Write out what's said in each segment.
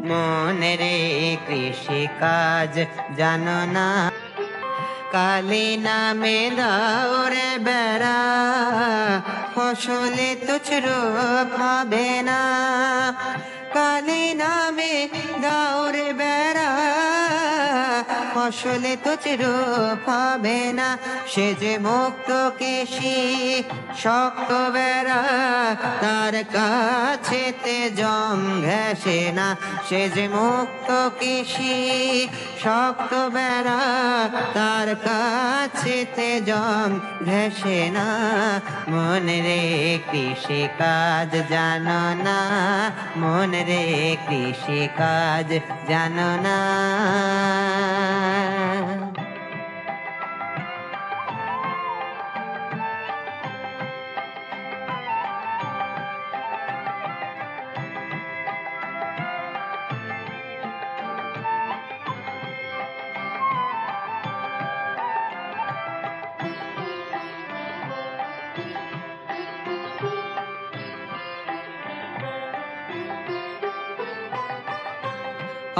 মনেরে কৃষি কাজ জানো না, কালী নামে দাওরে বেড়া, ফসলে তুচরূপ হবে না। কালী নামে দাওরে বেড়া, ফসলে তুচরূপ হবে না। সে যে মুক্ত কেশি শক্ত বেড়া, তার কাছেতে জম ঘেঁষে না। সে যে মুক্ত কেশি শক্ত বেড়া, তার কাছেতে জম ঘেঁষে না। মনে রে কৃষি কাজ জানো না, মনে রে কৃষি কাজ জানো না।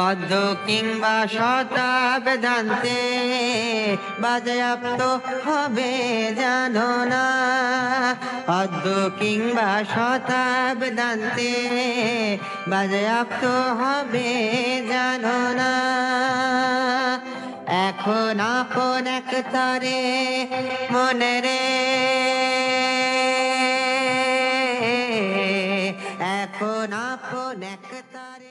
অর্ধ কিংবা শতাব্দান্তে বাজেয়াপ্ত হবে জানো না। অর্ধ কিংবা শতাব্দান্তে বাজেয়াপ্ত হবে জানো না। এখন আপন এক তরে মনে রে, এখন আপন এক তরে।